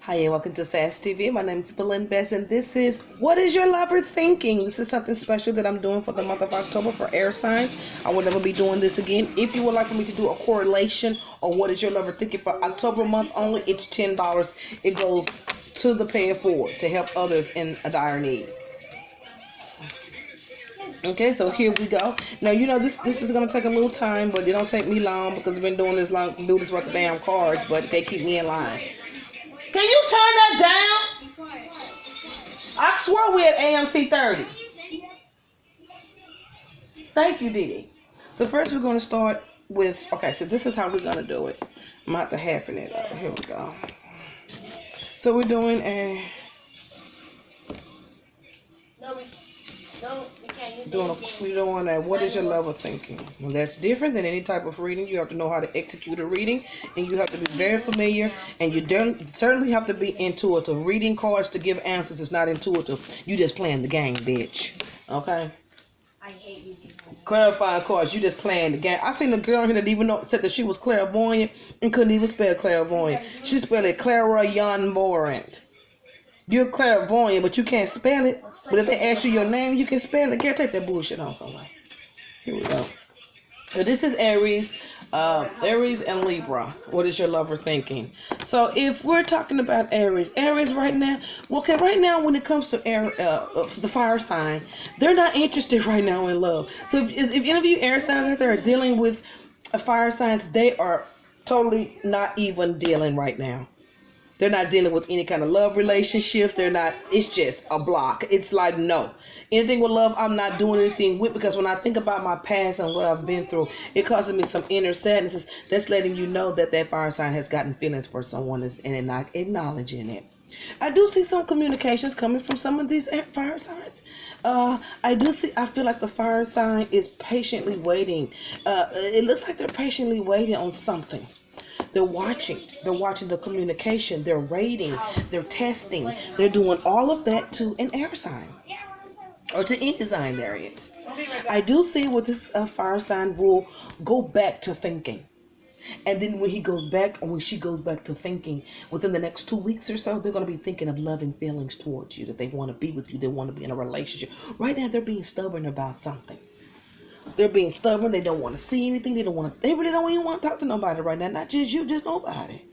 Hi and welcome to SAS TV. My name is Belinda Bess and this is What is Your Lover Thinking? This is something special that I'm doing for the month of October for air signs. I will never be doing this again. If you would like for me to do a correlation on what is your lover thinking for October month only, it's $10. It goes to the pay it forward to help others in a dire need. Okay, so here we go. Now you know this is gonna take a little time, but it don't take me long because I've been doing this long, do this with the damn cards, but they keep me in line. Can you turn that down? I swear we're at AMC 30. Thank you, Didi. So first we're going to start with, okay, so this is how we're going to do it. I'm going to have to halfen it up. Here we go. So we're doing a... We're doing a what is your lover thinking? Well, that's different than any type of reading. You have to know how to execute a reading, and you have to be very familiar, and you certainly have to be intuitive. Reading cards to give answers is not intuitive. You just playing the game, bitch. Okay? I hate you. Clarifying cards, you just playing the game. I seen a girl here that even said that she was clairvoyant and couldn't even spell clairvoyant. She spelled it clairvoyant. You're clairvoyant, but you can't spell it. But if they ask you your name, you can spell it. Can't take that bullshit on somebody. Here we go. So this is Aries and Libra. What is your lover thinking? So if we're talking about Aries right now, okay, right now when it comes to the fire sign, they're not interested right now in love. So if any of you air signs out there are dealing with fire signs, they are totally not even dealing right now. They're not dealing with any kind of love relationships. They're not, it's just a block. It's like, no. Anything with love, I'm not doing anything with, because when I think about my past and what I've been through, it causes me some inner sadness. That's letting you know that that fire sign has gotten feelings for someone and not acknowledging it. I do see some communications coming from some of these fire signs. I feel like the fire sign is patiently waiting. It looks like they're patiently waiting on something. They're watching the communication, they're rating, they're testing, they're doing all of that to an air sign, or to any sign there is. I do see what this fire sign will go back to thinking. And then when he goes back, or when she goes back to thinking, within the next 2 weeks or so, they're going to be thinking of loving feelings towards you, that they want to be with you, they want to be in a relationship. Right now, they're being stubborn about something. They're being stubborn. They don't want to see anything. They really don't even want to talk to nobody right now. Not just you, just nobody.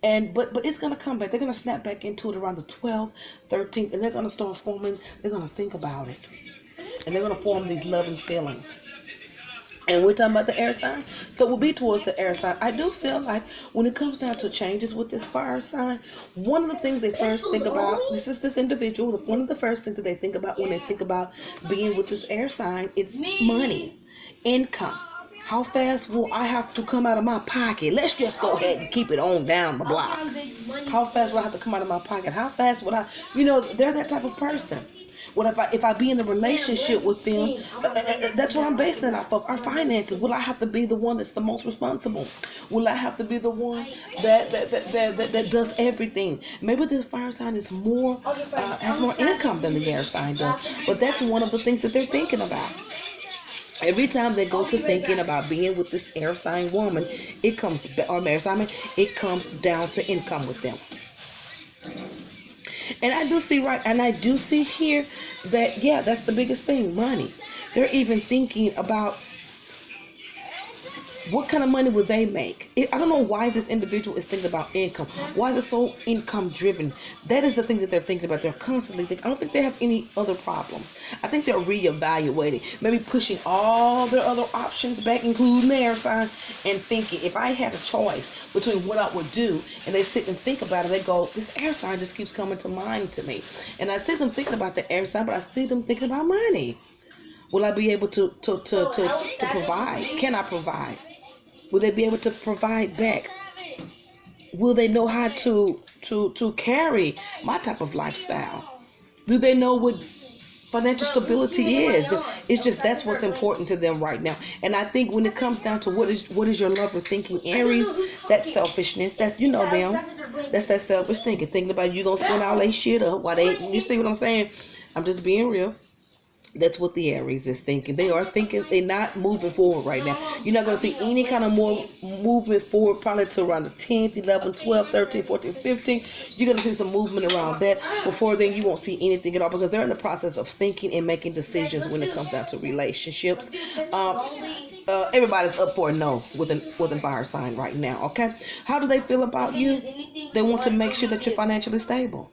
But it's going to come back. They're going to snap back into it around the 12th, 13th, and they're going to start forming. They're going to think about it. And they're going to form these loving feelings. And we're talking about the air sign. So we'll be towards the air sign. I do feel like when it comes down to changes with this fire sign, one of the things they first think about, this individual, one of the first things that they think about when they think about being with this air sign, it's money, income. How fast will I have to come out of my pocket? Let's just go ahead and keep it on down the block. How fast will I have to come out of my pocket? How fast would I, they're that type of person. What if I be in a relationship with them? That's what I'm basing it off of. Our finances. Will I have to be the one that's the most responsible? Will I have to be the one that does everything? Maybe this fire sign is has more income than the air sign does. But that's one of the things that they're thinking about. Every time they go to thinking about being with this air sign woman, it comes down to income with them. And I do see here that, yeah, that's the biggest thing, money. They're even thinking about what kind of money would they make. I don't know why this individual is thinking about income. Why is it so income driven? That is the thing that they're thinking about. They're constantly thinking. I don't think they have any other problems. I think they're reevaluating, maybe pushing all their other options back, including the air sign, and thinking, if I had a choice between what I would do, and they sit and think about it, they go, this air sign just keeps coming to mind to me. And I see them thinking about the air sign, but I see them thinking about money. Will I be able to provide? Can I provide? Will they be able to provide back? Will they know how to carry my type of lifestyle? Do they know what financial stability is? It's just, that's what's important to them right now. And I think when it comes down to what is your lover thinking, Aries, that selfishness, that them, that's that selfish thinking about you gonna spend all that shit up while you see what I'm saying? I'm just being real. That's what the Aries is thinking. They are thinking they're not moving forward right now. You're not going to see any kind of more movement forward probably to around the 10th, 11th, 12th, 13th, 14th, 15th. You're going to see some movement around that. Before then, you won't see anything at all because they're in the process of thinking and making decisions when it comes down to relationships. Everybody's up for a no with a fire sign right now, okay? How do they feel about you? They want to make sure that you're financially stable.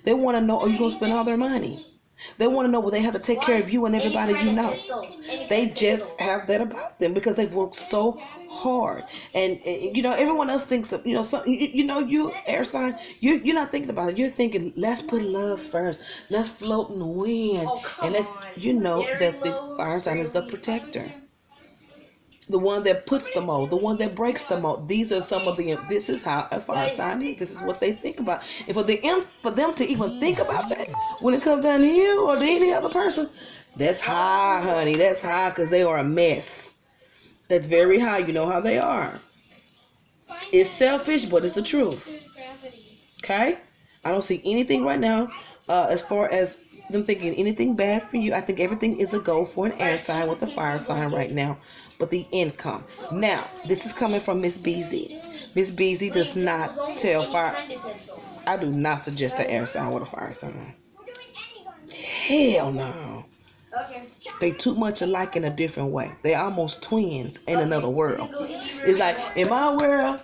They want to know, are you going to spend all their money? They want to know will they have to take care of you and everybody you know. They just have that about them because they've worked so hard. And you know, everyone else thinks of, you know, you air sign, you're not thinking about it. You're thinking, let's put love first. Let's float in the wind. And let's, you know that the fire sign is the protector. The one that puts the mold, the one that breaks the mold. These are some of the, this is how a fire sign is. This is what they think about. And for them to even think about that when it comes down to you or to any other person, that's high, honey. That's high because they are a mess. That's very high. You know how they are. It's selfish, but it's the truth. Okay? I don't see anything right now as far as them thinking anything bad for you. I think everything is a go for an air sign with a fire sign right now. But the income. Now, this is coming from Miss BZ. Miss BZ does not tell fire. I do not suggest an air sign with a fire sign. Hell no. They too much alike in a different way. They almost twins in another world. It's like in my world,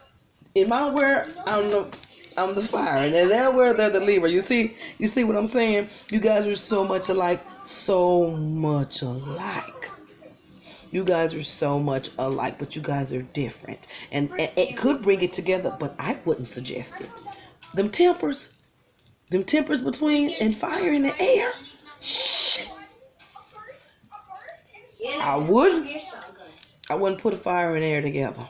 I'm the fire, and in their world, they're the Libra. You see what I'm saying? You guys are so much alike, so much alike. You guys are so much alike, but you guys are different. And it could bring it together, but I wouldn't suggest it. Them tempers between and fire in the air. Shh. I wouldn't put a fire and air together.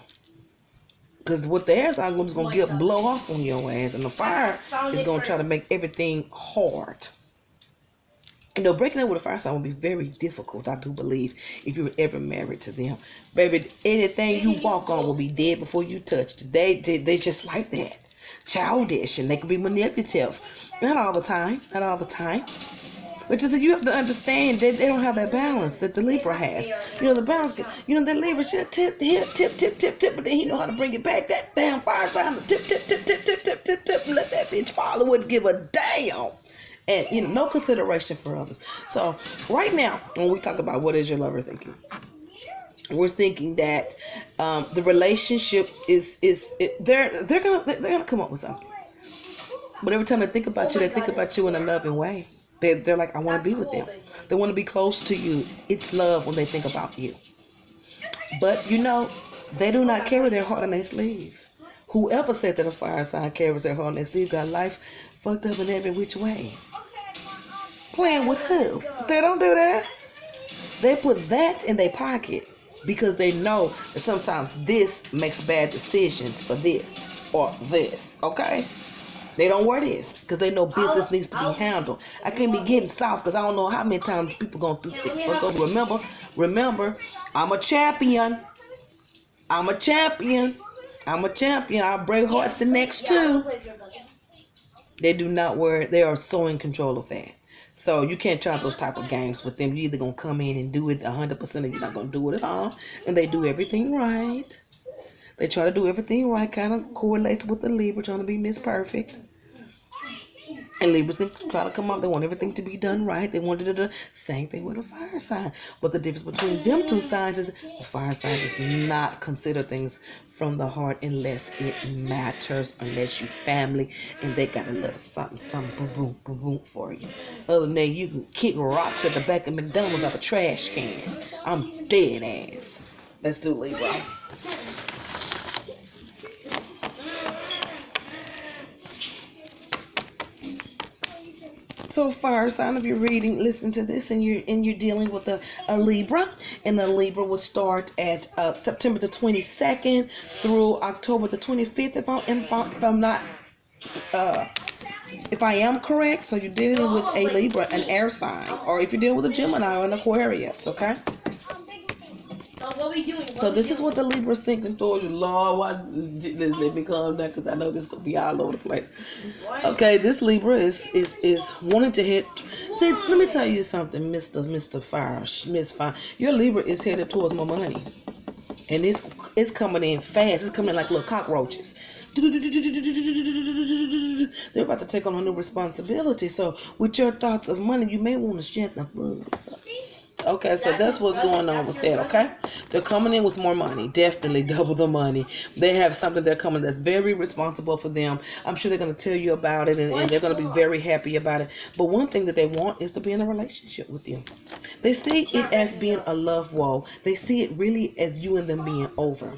Because what the air sign is going to get blow off on your ass. And the fire is going to try to make everything hard. You know, breaking up with a fire sign would be very difficult, I do believe, if you were ever married to them. Baby, anything you walk on will be dead before you touch it. They just like that. Childish, and they can be manipulative. Not all the time. But just you have to understand that they don't have that balance that the Libra has. You know, the balance, you know, the Libra should tip, but then he know how to bring it back. That damn fire sign, tip, and let that bitch follow. Wouldn't give a damn. And, you know, no consideration for others. So, right now, when we talk about what is your lover thinking, we're thinking that the relationship they're gonna come up with something. But every time they think about you, they think about you in a loving way. They're like, I want to be with them. They want to be close to you. It's love when they think about you. But, you know, they do not carry their heart on their sleeve. Whoever said that a fire sign carries their heart on their sleeve got life fucked up in every which way. Playing with who? They don't do that. They put that in their pocket because they know that sometimes this makes bad decisions for this or this, okay? They don't wear this because they know business needs to be handled. I can't be getting soft because I don't know how many times people going through thick. Because remember, I'm a champion. I break hearts and necks too. They do not wear it. They are so in control of that. So you can't try those type of games with them. You're either going to come in and do it 100% or you're not going to do it at all. And they do everything right. They try to do everything right. Kind of correlates with the Libra trying to be Miss Perfect. And Libras can try to come up. They want everything to be done right. They want to do the same thing with a fire sign. But the difference between them two signs is the fire sign does not consider things from the heart unless it matters, unless you family and they got a little something boom for you. Other than that, you can kick rocks at the back of McDonald's out the trash can. I'm dead ass. Let's do Libra. So fire sign, if you're reading, listening to this, and you're dealing with a Libra, and the Libra would start at September the 22nd through October the 25th. If I am correct, so you're dealing with a Libra, an air sign, or if you're dealing with a Gemini or an Aquarius, okay? So what we doing? So this is what the Libra is thinking towards you. Lord, why let me calm down, because I know this is gonna be all over the place. Okay, this Libra is wanting to hit. See, let me tell you something, Miss Fire. Your Libra is headed towards more money, and it's coming in fast. It's coming in like little cockroaches. They're about to take on a new responsibility. So with your thoughts of money, you may want to shut the fuck up. Okay, so that's what's going on with that, okay? They're coming in with more money, definitely double the money. They have something they're coming that's very responsible for them. I'm sure they're going to tell you about it, and they're going to be very happy about it. But one thing that they want is to be in a relationship with you. They see it as being a love woe. They see it really as you and them being over.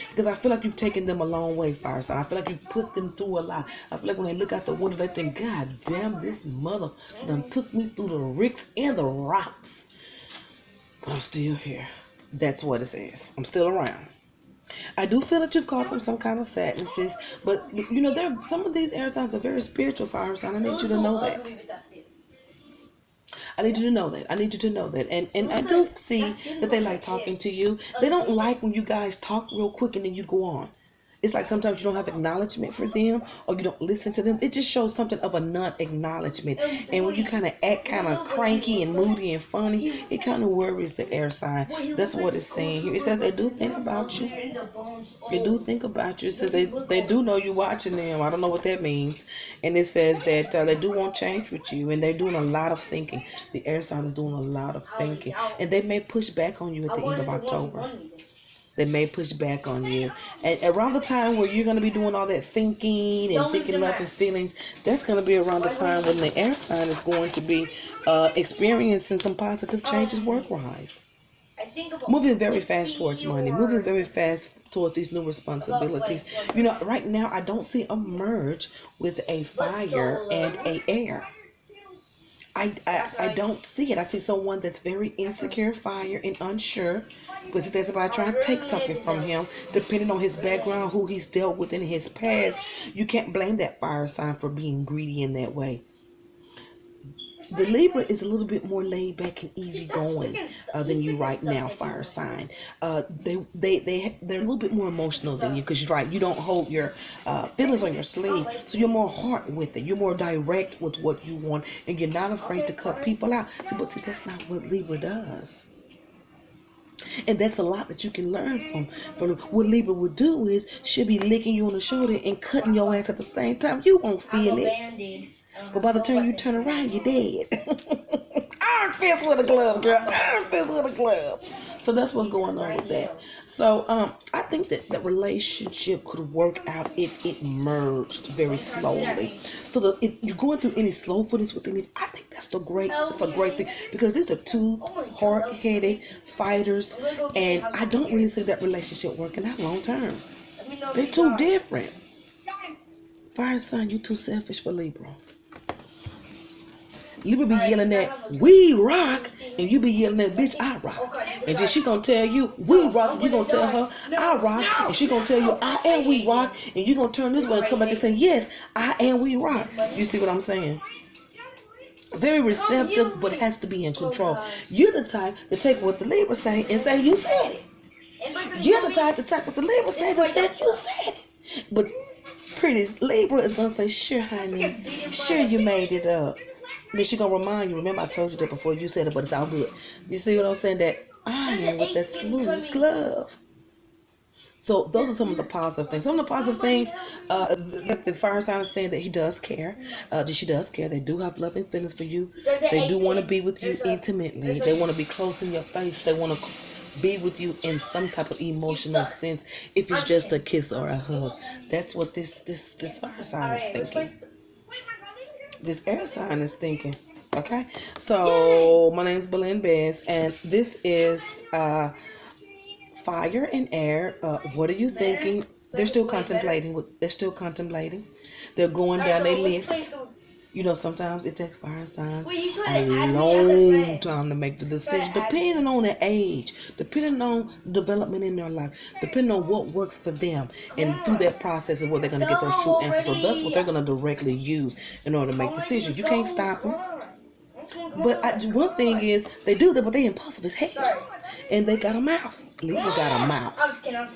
Because I feel like you've taken them a long way, fire sign. I feel like you've put them through a lot. I feel like when they look out the window, they think, God damn, this mother done took me through the ricks and the rocks. But I'm still here. That's what it says. I'm still around. I do feel that you've caused them some kind of sadnesses, but you know, there some of these air signs are very spiritual, fire sign. I need you to know that. I need you to know that. I need you to know that. And I do see that they like talking to you. They don't like when you guys talk real quick and then you go on. It's like sometimes you don't have acknowledgement for them, or you don't listen to them. It just shows something of a non-acknowledgement. And when you kind of act kind of cranky and moody and funny, it kind of worries the air sign. That's what it's saying here. It says they do think about you. They do think about you. It says they do know you watching them. I don't know what that means. And it says that they do want change with you, and they're doing a lot of thinking. The air sign is doing a lot of thinking. And they may push back on you at the end of October. They may push back on you. And around the time where you're going to be doing all that thinking and thinking love and feelings, that's going to be around the time when the air sign is going to be experiencing some positive changes work-wise. Moving very fast towards money. Moving very fast towards these new responsibilities. You know, right now I don't see a merge with a fire and a air. I don't see it. I see someone that's very insecure, fire, and unsure. But if there's somebody trying to take something from him, depending on his background, who he's dealt with in his past, you can't blame that fire sign for being greedy in that way. The Libra is a little bit more laid back and easy going than you right now, fire sign. They're a little bit more emotional than you, because you're right. You don't hold your feelings on your sleeve, so you're more hard with it. You're more direct with what you want, and you're not afraid to cut people out. But see, that's not what Libra does. And that's a lot that you can learn from what Libra would do is she'll be licking you on the shoulder and cutting your ass at the same time. You won't feel it. But by the time you turn around, you're dead. Iron fist with a glove, girl. Iron fist with a glove. So that's what's going on with that. So I think that the relationship could work out if it merged very slowly. So if you're going through any slowfulness with any, I think that's a great thing, because these are two hard-headed fighters, and I don't really see that relationship working out long term. They're too different. Fire sign, you too selfish for Libra. Libra be yelling at, we rock, and you be yelling at, bitch, I rock. And then she gonna tell you, we rock, and you gonna tell her, I rock, and she gonna tell you, I and we rock, and you gonna turn this way and come back and say, yes, I and we rock. You see what I'm saying? Very receptive, but has to be in control. You're the type to take what the Libra say and say, you said it. You're the type to take what the Libra says and say, you said it. But pretty Libra is gonna say, sure, honey, sure, you made it up. Then she gonna remind you, remember I told you that before, you said it, but it's all good. You see what I'm saying? That iron with that smooth glove. So those are some of the positive things. Some of the positive things that the fire sign is saying, that he does care. She does care. They do have loving feelings for you. They do want to be with you intimately. They want to be close in your face. They want to be with you in some type of emotional sense. If it's just a kiss or a hug, that's what this fire sign is thinking. This air sign is thinking. Okay, so my name is Belen Bez, and this is fire and air. What are you thinking? They're still contemplating. They're going down their list. You know, sometimes it takes fire signs a long time to make the decision, depending on the age, depending on development in their life, depending on what works for them, and through that process is where they're going to get those true answers. So that's what they're going to directly use in order to make decisions. You can't stop them. But one thing is, they do that, but they impulsive as hell. And they got a mouth. Libra got a mouth. I'm just kidding.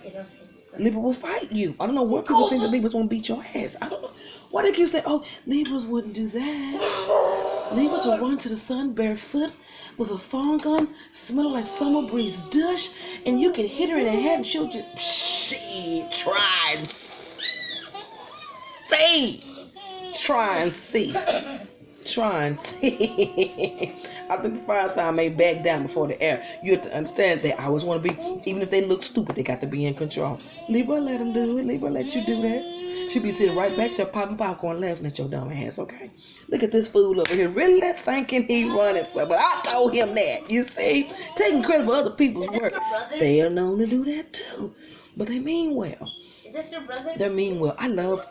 Libra will fight you. I don't know what people think that Libras won't beat your ass. I don't know. Why they keep saying, oh, Libras wouldn't do that. Libras will run to the sun barefoot with a thong on, smelling like summer breeze dush, and you can hit her in the head and she'll just, shit, try and see. Try and see. I think the fire sign may back down before the air. You have to understand that I always want to be, even if they look stupid, they got to be in control. Libra, let them do it. Libra, let you do that. She be sitting right back there popping popcorn laughing at your dumb ass, okay? Look at this fool over here, really thinking he running for, but I told him that, you see? Taking credit for other people's work. They are known to do that too, but they mean well. Is this your brother? They mean well. I love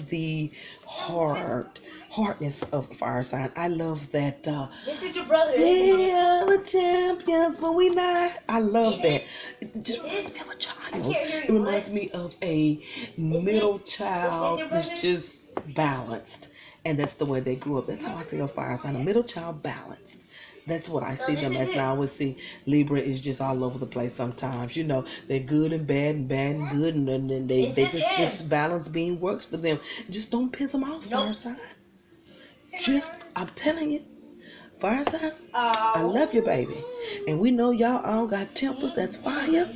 the hardness of fire sign. I love that. This is your brother. We are the champions, but we not. I love that. It just reminds me of a child. It reminds me of a middle child that's just balanced, and that's the way they grew up. That's how I see a fire sign. A middle child balanced. That's what I see them as. Now I always see Libra is just all over the place sometimes. You know, they're good and bad and bad and good, and then they just, this balance being works for them. Just don't piss them off, fire sign. I'm telling you, fire sign, I love you, baby. And we know y'all all got tempers, that's fire.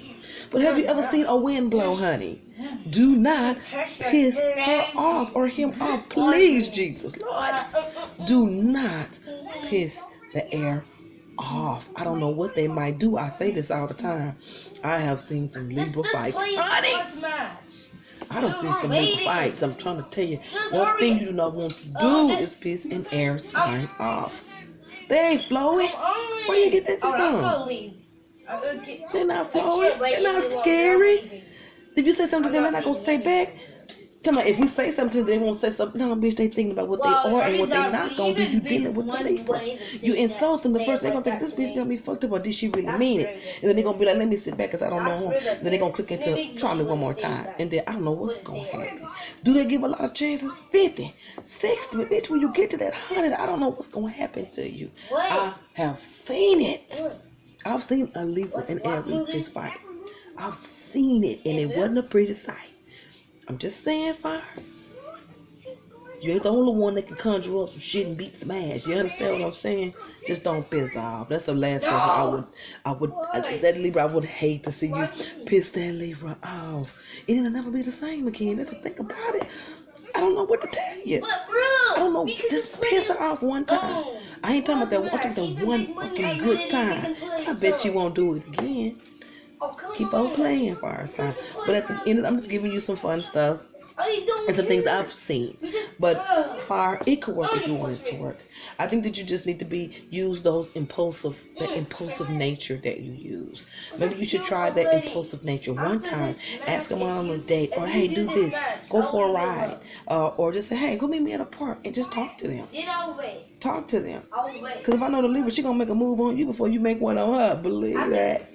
But have you ever seen a wind blow, honey? Do not piss her off or him off. Please, Jesus, Lord. Do not piss the air off. I don't know what they might do. I say this all the time. I have seen some Libra fights. Honey! I don't see some Libra fights. I'm trying to tell you. One thing you do not want to do is piss an air sign off. They ain't flowing. Where you get that from? They're not flowing. They're not scary. If you say something to them, they're not going to say back. Tell me, if we say something, they won't say something. No, bitch, they thinking about what they are and what they not gonna do. You dealing with the Libra. You insult them. The first they're gonna think, this bitch got me fucked up, or did she really mean it? And then they're gonna be like, let me sit back because I don't know who. Then they're gonna click into, try me one more time. And then I don't know what's gonna happen. Do they give a lot of chances? 50, 60. Bitch, when you get to that 100, I don't know what's gonna happen to you. I have seen it. I've seen a Libra and Aries fist fight. I've seen it, and it wasn't a pretty sight. I'm just saying, fire. You ain't the only one that can conjure up some shit and beat some ass. You understand what I'm saying? Just don't piss off. That's the last person that Libra, I would hate to see you piss that Libra off. It'll never be the same again. That's the thing about it. I don't know what to tell you. I don't know. Just piss her off one time. I ain't talking about that. I'm talking about one fucking good time. I bet you won't do it again. Keep on playing, fire sign. But at the end, I'm just giving you some fun stuff and some things I've seen. But fire, it could work if you want it to work. I think that you just need to use that impulsive nature that you use. Maybe you should try that impulsive nature one time. Ask them on a date, or hey, do this, go for a ride, or just say, hey, go meet me at a park and just talk to them. Talk to them. Because if I know the Libra, she gonna make a move on you before you make one on her. Believe that.